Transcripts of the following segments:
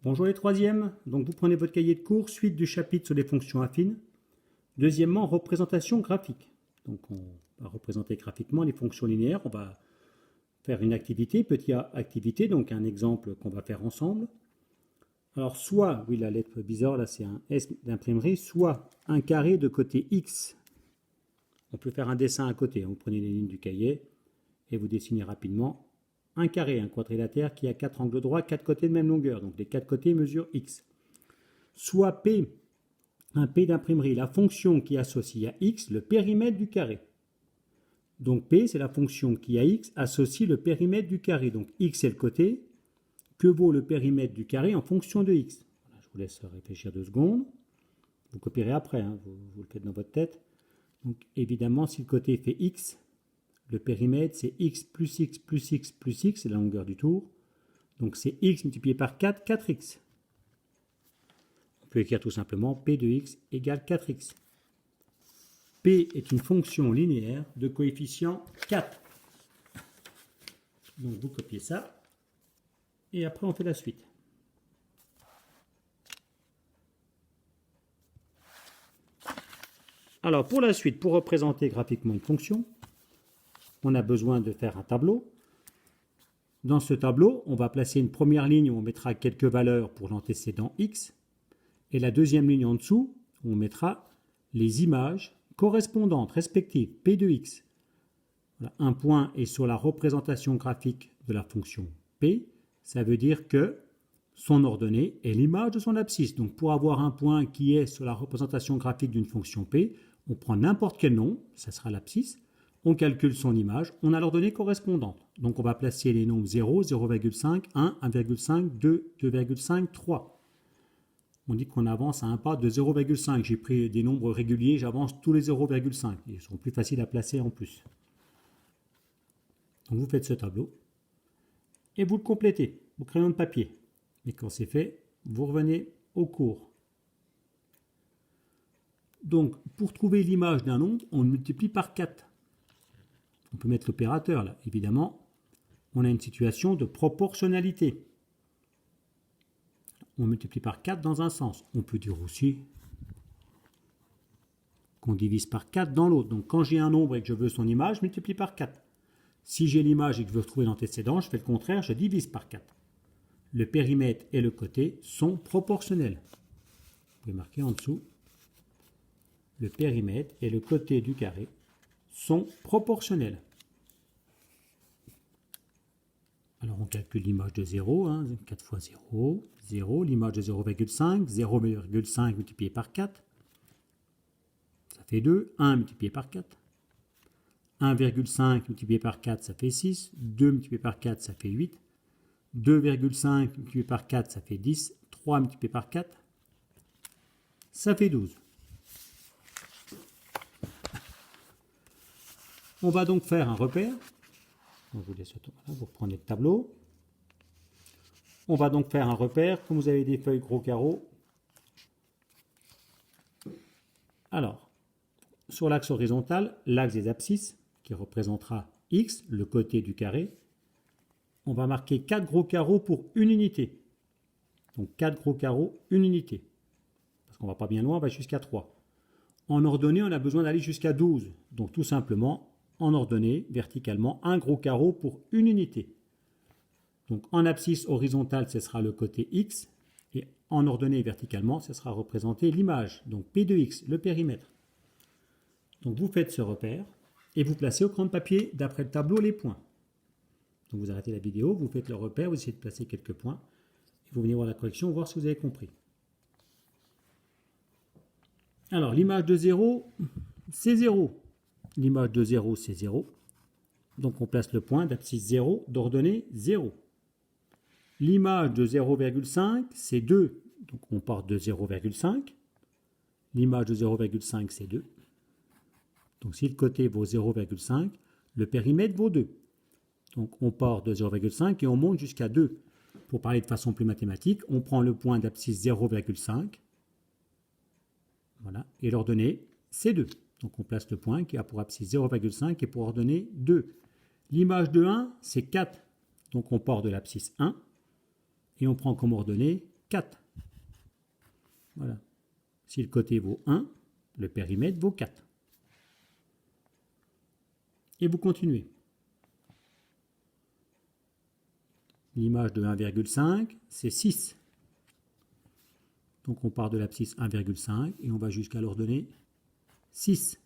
Bonjour les troisièmes, donc vous prenez votre cahier de cours, suite du chapitre sur les fonctions affines. Deuxièmement, représentation graphique. Donc on va représenter graphiquement les fonctions linéaires, on va faire une activité, petite activité, donc un exemple qu'on va faire ensemble. Alors soit, oui la lettre bizarre là c'est un S d'imprimerie, soit un carré de côté X. On peut faire un dessin à côté, vous prenez les lignes du cahier et vous dessinez rapidement un carré, un quadrilatère qui a 4 angles droits, 4 côtés de même longueur. Donc les 4 côtés mesurent X. Soit P, un P d'imprimerie, la fonction qui associe à X le périmètre du carré. Donc P, c'est la fonction qui à X associe le périmètre du carré. Donc X est le côté. Que vaut le périmètre du carré en fonction de X? Voilà, je vous laisse réfléchir 2 secondes. Vous copierez après, hein, vous le faites dans votre tête. Donc évidemment, si le côté fait X, le périmètre, c'est x plus x plus x plus x, c'est la longueur du tour. Donc c'est x multiplié par 4, 4x. On peut écrire tout simplement p de x égale 4x. P est une fonction linéaire de coefficient 4. Donc vous copiez ça. Et après on fait la suite. Alors pour la suite, pour représenter graphiquement une fonction, on a besoin de faire un tableau. Dans ce tableau, on va placer une première ligne où on mettra quelques valeurs pour l'antécédent x, et la deuxième ligne en dessous, où on mettra les images correspondantes respectives p de x. Voilà, un point est sur la représentation graphique de la fonction p, ça veut dire que son ordonnée est l'image de son abscisse. Donc pour avoir un point qui est sur la représentation graphique d'une fonction p, on prend n'importe quel nom, ça sera l'abscisse, on calcule son image, on a l'ordonnée correspondante. Donc on va placer les nombres 0, 0,5, 1, 1,5, 2, 2,5, 3. On dit qu'on avance à un pas de 0,5. J'ai pris des nombres réguliers, j'avance tous les 0,5. Ils sont plus faciles à placer en plus. Donc vous faites ce tableau et vous le complétez au crayon de papier. Et quand c'est fait, vous revenez au cours. Donc pour trouver l'image d'un nombre, on le multiplie par 4. On peut mettre l'opérateur là. Évidemment, on a une situation de proportionnalité. On multiplie par 4 dans un sens. On peut dire aussi qu'on divise par 4 dans l'autre. Donc quand j'ai un nombre et que je veux son image, je multiplie par 4. Si j'ai l'image et que je veux trouver l'antécédent, je fais le contraire, je divise par 4. Le périmètre et le côté sont proportionnels. Vous pouvez marquer en dessous. Le périmètre et le côté du carré sont proportionnels. Alors on calcule l'image de 0, hein, 4 fois 0, 0, l'image de 0,5, 0,5 multiplié par 4, ça fait 2, 1 multiplié par 4, 1,5 multiplié par 4, ça fait 6, 2 multiplié par 4, ça fait 8, 2,5 multiplié par 4, ça fait 10, 3 multiplié par 4, ça fait 12. On va donc faire un repère. Donc vous laissez, voilà, vous reprenez le tableau. On va donc faire un repère. Comme vous avez des feuilles gros carreaux. Alors, sur l'axe horizontal, l'axe des abscisses, qui représentera x, le côté du carré, on va marquer 4 gros carreaux pour une unité. Donc 4 gros carreaux, une unité. Parce qu'on ne va pas bien loin, on va jusqu'à 3. En ordonnée, on a besoin d'aller jusqu'à 12. Donc tout simplement, en ordonnée, verticalement, un gros carreau pour une unité. Donc en abscisse horizontale, ce sera le côté x, et en ordonnée verticalement, ce sera représenté l'image, donc P de x, le périmètre. Donc vous faites ce repère, et vous placez au crayon de papier, d'après le tableau, les points. Donc vous arrêtez la vidéo, vous faites le repère, vous essayez de placer quelques points, et vous venez voir la correction, voir si vous avez compris. Alors l'image de 0, c'est 0. L'image de 0, c'est 0. Donc on place le point d'abscisse 0, d'ordonnée 0. L'image de 0,5, c'est 2. Donc on part de 0,5. L'image de 0,5, c'est 2. Donc si le côté vaut 0,5, le périmètre vaut 2. Donc on part de 0,5 et on monte jusqu'à 2. Pour parler de façon plus mathématique, on prend le point d'abscisse 0,5. Voilà. Et l'ordonnée, c'est 2. Donc on place le point qui a pour abscisse 0,5 et pour ordonnée 2. L'image de 1, c'est 4. Donc on part de l'abscisse 1 et on prend comme ordonnée 4. Voilà. Si le côté vaut 1, le périmètre vaut 4. Et vous continuez. L'image de 1,5, c'est 6. Donc on part de l'abscisse 1,5 et on va jusqu'à l'ordonnée 6.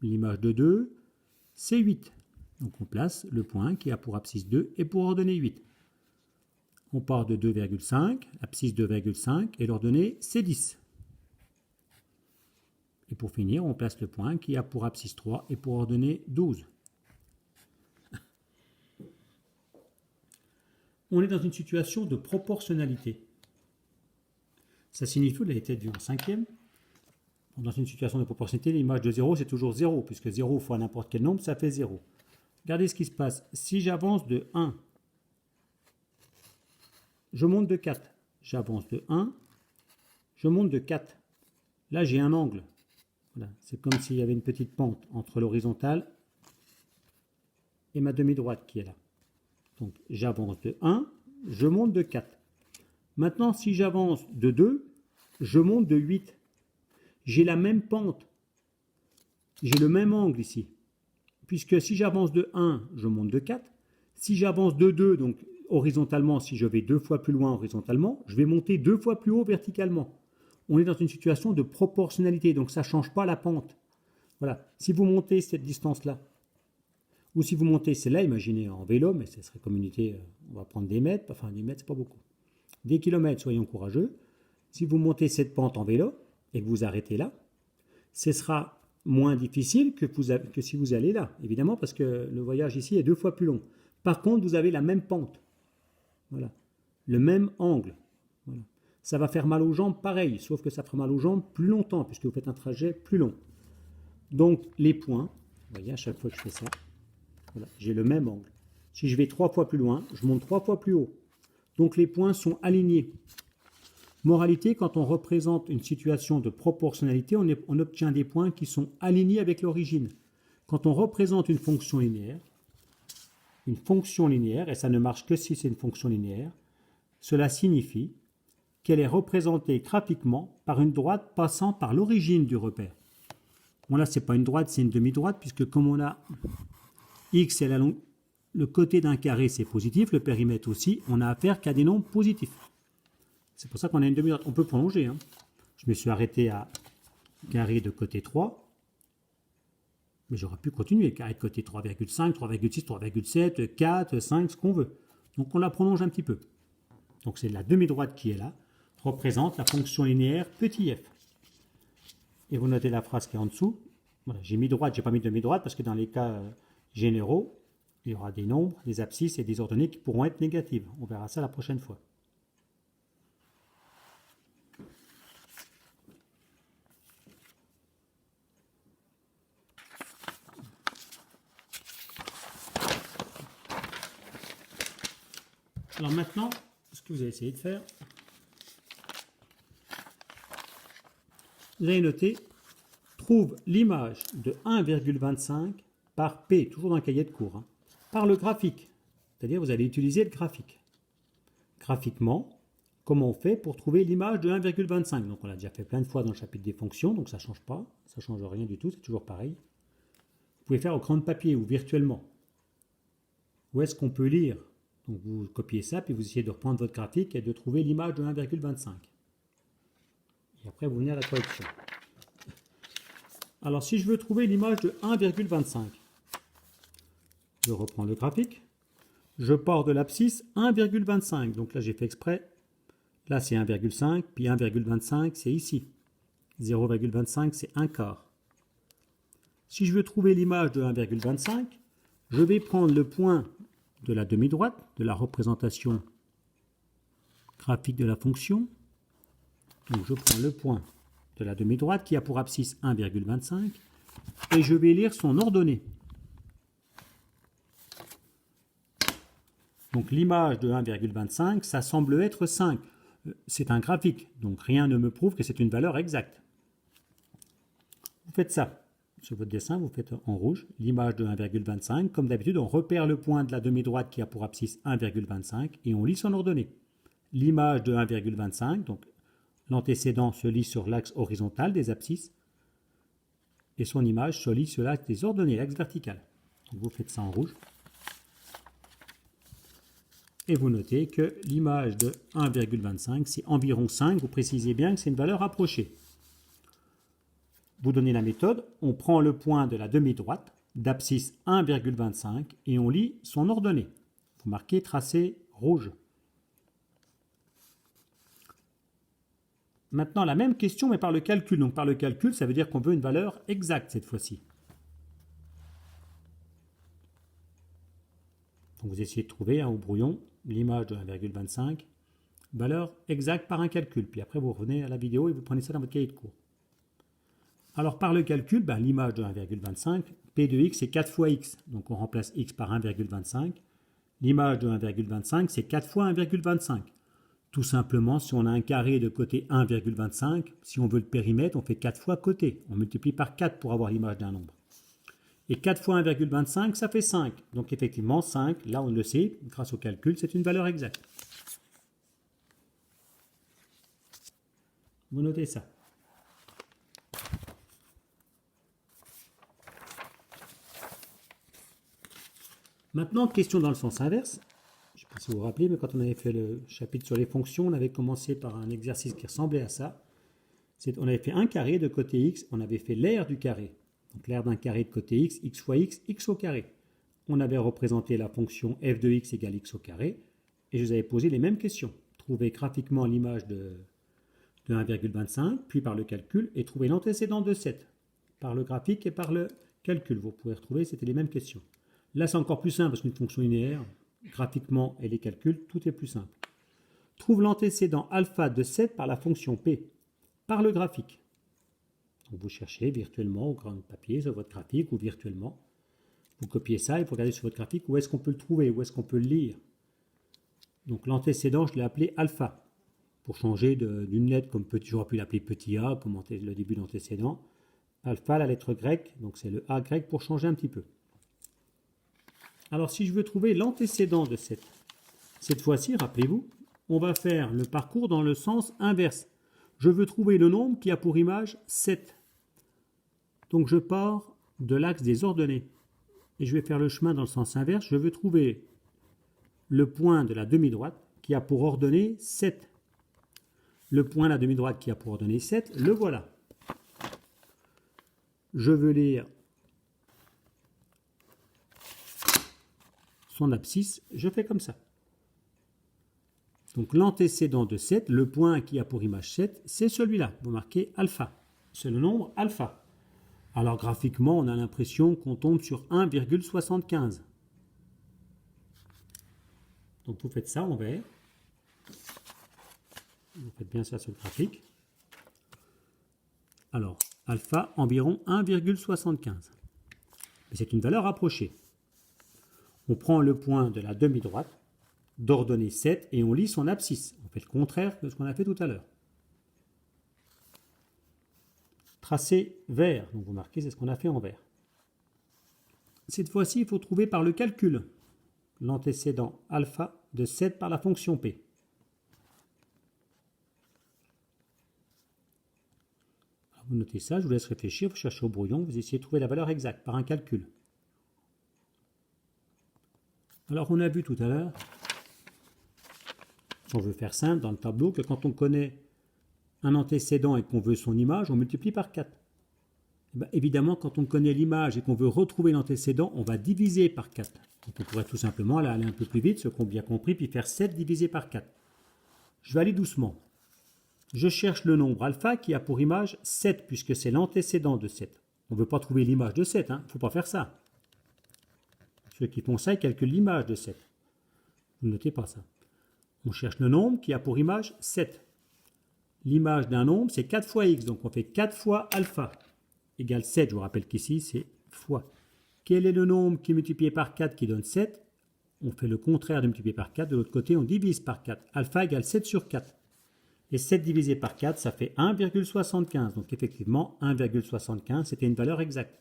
L'image de 2, c'est 8. Donc on place le point qui a pour abscisse 2 et pour ordonnée 8. On part de 2,5, abscisse 2,5 et l'ordonnée c'est 10. Et pour finir, on place le point qui a pour abscisse 3 et pour ordonnée 12. On est dans une situation de proportionnalité. Ça signifie, vous l'avez peut-être vu en cinquième, dans une situation de proportionnalité, l'image de 0, c'est toujours 0, puisque 0 fois n'importe quel nombre, ça fait 0. Regardez ce qui se passe. Si j'avance de 1, je monte de 4. J'avance de 1, je monte de 4. Là, j'ai un angle. Voilà. C'est comme s'il y avait une petite pente entre l'horizontale et ma demi-droite qui est là. Donc, j'avance de 1, je monte de 4. Maintenant, si j'avance de 2, je monte de 8. J'ai la même pente. J'ai le même angle ici. Puisque si j'avance de 1, je monte de 4. Si j'avance de 2, donc horizontalement, si je vais 2 fois plus loin horizontalement, je vais monter 2 fois plus haut verticalement. On est dans une situation de proportionnalité, donc ça ne change pas la pente. Voilà. Si vous montez cette distance-là, ou si vous montez celle-là, imaginez en vélo, mais ce serait comme unité, on va prendre des mètres, enfin des mètres, c'est pas beaucoup. Des kilomètres, soyons courageux. Si vous montez cette pente en vélo et que vous arrêtez là, ce sera moins difficile que si vous allez là, évidemment, parce que le voyage ici est 2 fois plus long. Par contre, vous avez la même pente, voilà, le même angle. Voilà. Ça va faire mal aux jambes, pareil, sauf que ça fera mal aux jambes plus longtemps, puisque vous faites un trajet plus long. Donc, les points, vous voyez, à chaque fois que je fais ça, voilà, j'ai le même angle. Si je vais 3 fois plus loin, je monte 3 fois plus haut. Donc les points sont alignés. Moralité, quand on représente une situation de proportionnalité, on obtient des points qui sont alignés avec l'origine. Quand on représente une fonction linéaire, et ça ne marche que si c'est une fonction linéaire, cela signifie qu'elle est représentée graphiquement par une droite passant par l'origine du repère. Bon là, ce n'est pas une droite, c'est une demi-droite, puisque comme on a x et le côté d'un carré, c'est positif, le périmètre aussi, on a affaire qu'à des nombres positifs. C'est pour ça qu'on a une demi-droite. On peut prolonger. Hein. Je me suis arrêté à carré de côté 3, mais j'aurais pu continuer. Carré de côté 3,5, 3,6, 3,7, 4, 5, ce qu'on veut. Donc on la prolonge un petit peu. Donc c'est la demi-droite qui est là, représente la fonction linéaire petit f. Et vous notez la phrase qui est en dessous. Voilà, j'ai mis droite, j'ai pas mis demi-droite, parce que dans les cas généraux, il y aura des nombres, des abscisses et des ordonnées qui pourront être négatives. On verra ça la prochaine fois. Alors maintenant, ce que vous allez essayer de faire, vous allez noter, trouve l'image de 1,25 par P, toujours dans le cahier de cours, hein, par le graphique. C'est-à-dire vous allez utiliser le graphique. Graphiquement, comment on fait pour trouver l'image de 1,25? Donc on l'a déjà fait plein de fois dans le chapitre des fonctions, donc ça ne change pas, ça ne change rien du tout, c'est toujours pareil. Vous pouvez faire au crayon de papier ou virtuellement. Où est-ce qu'on peut lire? Donc vous copiez ça, puis vous essayez de reprendre votre graphique et de trouver l'image de 1,25. Et après vous venez à la correction. Alors si je veux trouver l'image de 1,25, je reprends le graphique, je pars de l'abscisse 1,25, donc là j'ai fait exprès, là c'est 1,5, puis 1,25 c'est ici, 0,25 c'est un quart. Si je veux trouver l'image de 1,25, je vais prendre le point de la demi-droite, de la représentation graphique de la fonction, donc je prends le point de la demi-droite qui a pour abscisse 1,25 et je vais lire son ordonnée. Donc l'image de 1,25, ça semble être 5. C'est un graphique, donc rien ne me prouve que c'est une valeur exacte. Vous faites ça. Sur votre dessin, vous faites en rouge l'image de 1,25. Comme d'habitude, on repère le point de la demi-droite qui a pour abscisse 1,25 et on lit son ordonnée. l'image de 1,25, donc l'antécédent se lit sur l'axe horizontal des abscisses, et son image se lit sur l'axe des ordonnées, l'axe vertical. Donc vous faites ça en rouge. Et vous notez que l'image de 1,25, c'est environ 5. Vous précisez bien que c'est une valeur approchée. Vous donnez la méthode, on prend le point de la demi-droite d'abscisse 1,25 et on lit son ordonnée. Vous marquez tracé rouge. Maintenant, la même question, mais par le calcul. Donc, par le calcul, ça veut dire qu'on veut une valeur exacte cette fois-ci. Donc, vous essayez de trouver au brouillon l'image de 1,25, valeur exacte par un calcul. Puis après, vous revenez à la vidéo et vous prenez ça dans votre cahier de cours. Alors, par le calcul, l'image de 1,25, P de x, c'est 4 fois x. Donc, on remplace x par 1,25. L'image de 1,25, c'est 4 fois 1,25. Tout simplement, si on a un carré de côté 1,25, si on veut le périmètre, on fait 4 fois côté. On multiplie par 4 pour avoir l'image d'un nombre. Et 4 fois 1,25, ça fait 5. Donc effectivement, 5, là on le sait, grâce au calcul, c'est une valeur exacte. Vous notez ça. Maintenant, question dans le sens inverse. Je ne sais pas si vous vous rappelez, mais quand on avait fait le chapitre sur les fonctions, on avait commencé par un exercice qui ressemblait à ça. On avait fait un carré de côté x, on avait fait l'aire du carré. Donc l'aire d'un carré de côté x fois x au carré. On avait représenté la fonction f de x égale x au carré, et je vous avais posé les mêmes questions. Trouver graphiquement l'image de 1,25, puis par le calcul, et trouver l'antécédent de 7, par le graphique et par le calcul. Vous pouvez retrouver, c'était les mêmes questions. Là, c'est encore plus simple, parce qu'une fonction linéaire, graphiquement et les calculs, tout est plus simple. Trouve l'antécédent alpha de 7 par la fonction p, par le graphique. Donc vous cherchez virtuellement au grand papier sur votre graphique ou virtuellement. Vous copiez ça et vous regardez sur votre graphique où est-ce qu'on peut le trouver, où est-ce qu'on peut le lire. Donc l'antécédent, je l'ai appelé alpha. Pour changer d'une lettre, comme petit, j'aurais pu l'appeler petit a, comme le début d'antécédent. Alpha, la lettre grecque, donc c'est le a grec pour changer un petit peu. Alors si je veux trouver l'antécédent de cette fois-ci, rappelez-vous, on va faire le parcours dans le sens inverse. Je veux trouver le nombre qui a pour image 7. Donc je pars de l'axe des ordonnées. Et je vais faire le chemin dans le sens inverse. Je veux trouver le point de la demi-droite qui a pour ordonnée 7. Le point de la demi-droite qui a pour ordonnée 7, le voilà. Je veux lire son abscisse, je fais comme ça. Donc l'antécédent de 7, le point qui a pour image 7, c'est celui-là. Vous marquez alpha. C'est le nombre alpha. Alors graphiquement, on a l'impression qu'on tombe sur 1,75. Donc vous faites ça en vert. Vous faites bien ça sur le graphique. Alors, alpha environ 1,75. Mais c'est une valeur approchée. On prend le point de la demi-droite, d'ordonnée 7, et on lit son abscisse. On fait le contraire de ce qu'on a fait tout à l'heure. Tracé vert, donc vous marquez, c'est ce qu'on a fait en vert. Cette fois-ci, il faut trouver par le calcul l'antécédent alpha de 7 par la fonction p. Alors, vous notez ça, je vous laisse réfléchir, vous cherchez au brouillon, vous essayez de trouver la valeur exacte par un calcul. Alors on a vu tout à l'heure, on veut faire simple dans le tableau, que quand on connaît un antécédent et qu'on veut son image, on multiplie par 4. Et bien, évidemment, quand on connaît l'image et qu'on veut retrouver l'antécédent, on va diviser par 4. Donc on pourrait tout simplement aller un peu plus vite, ceux qui ont bien compris, puis faire 7 divisé par 4. Je vais aller doucement. Je cherche le nombre alpha qui a pour image 7, puisque c'est l'antécédent de 7. On ne veut pas trouver l'image de 7, il ne faut pas faire ça. Ceux qui font ça, ils calculent l'image de 7. Vous ne notez pas ça. On cherche le nombre qui a pour image 7. L'image d'un nombre, c'est 4 fois x, donc on fait 4 fois alpha égale 7. Je vous rappelle qu'ici, c'est fois. Quel est le nombre qui est multiplié par 4 qui donne 7? On fait le contraire de multiplier par 4. De l'autre côté, on divise par 4. Alpha égale 7 sur 4. Et 7 divisé par 4, ça fait 1,75. Donc effectivement, 1,75, c'était une valeur exacte.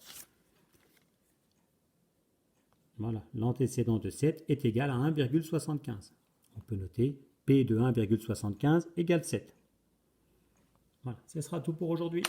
Voilà, l'antécédent de 7 est égal à 1,75. On peut noter P de 1,75 égale 7. Voilà, ce sera tout pour aujourd'hui.